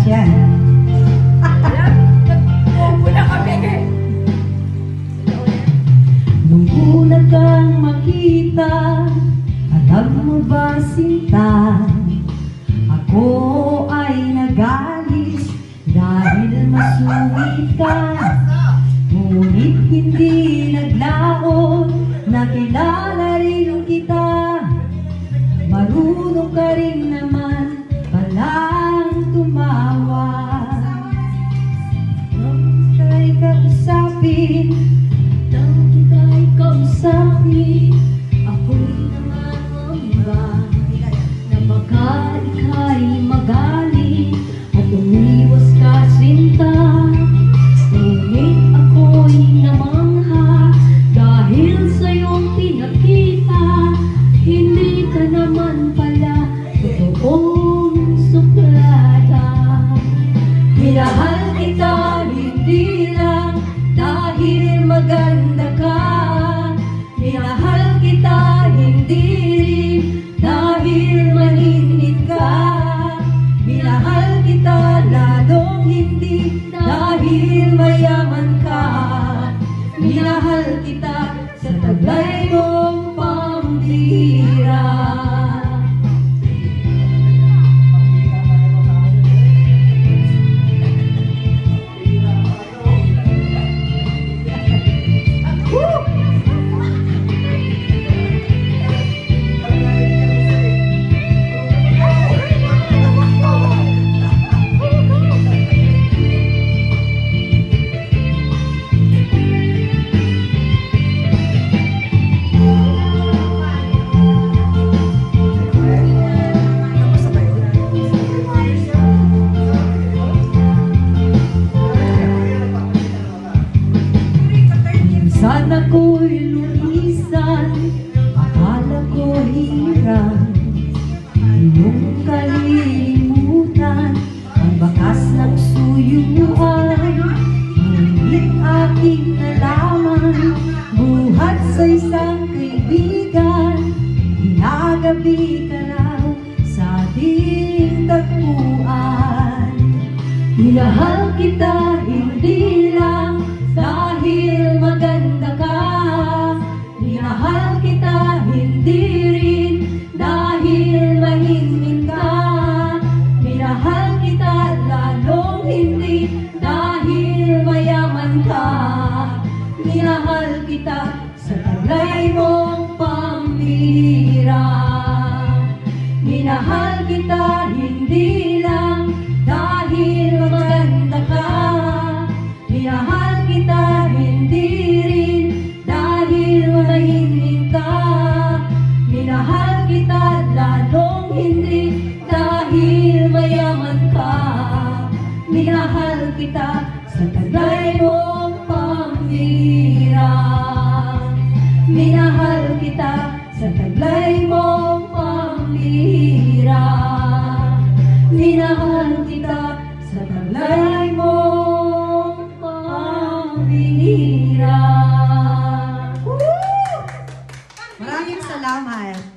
yan. Nung una kang makita, alam mo ba sinta, ako ay nagalit dahil masungit ka. Ngunit hindi naglaon, nakilala rin kita. Marunong ka rin naman palang tumawa. Nang kita'y kausapin, ako'y nangangamba na baka ika'y magaling at umiwas ka sinta. Ngunit ako'y namangha dahil sa iyong pinakita, hindi ka naman pala totoong suplada. Minahal kita hindi lang dahil maganda ka, minahal kita hindi rin dahil mahinit ka. Minahal kita lalong hindi dahil mayaman ka. Minahal kita sa taglay mong pambira. Minsan ako'y lumisan, akala ko hirang iyong kalilimutan ang bakas ng suyuan. Ngunit aking nalaman, buhat sa isang kaibigan, ginagabi ka raw sa ating tagpuan. Minahal kita hindi lang dahil maganda ka, minahal kita hindi rin dahil mahinhin ka. Minahal kita lalong hindi dahil mayaman ka. Minahal kita sa taglay mong pambira. Minahal kita hindi lang dahil maganda ka, minahal kita hindi rin dahil mahinhin ka. Minahal kita lalong hindi dahil mayaman ka. Minahal kita sa taglay mong pambira. Minahal kita sa taglay mong pambira. Minahal kita sa taglay mong pambira. Maraming salamat.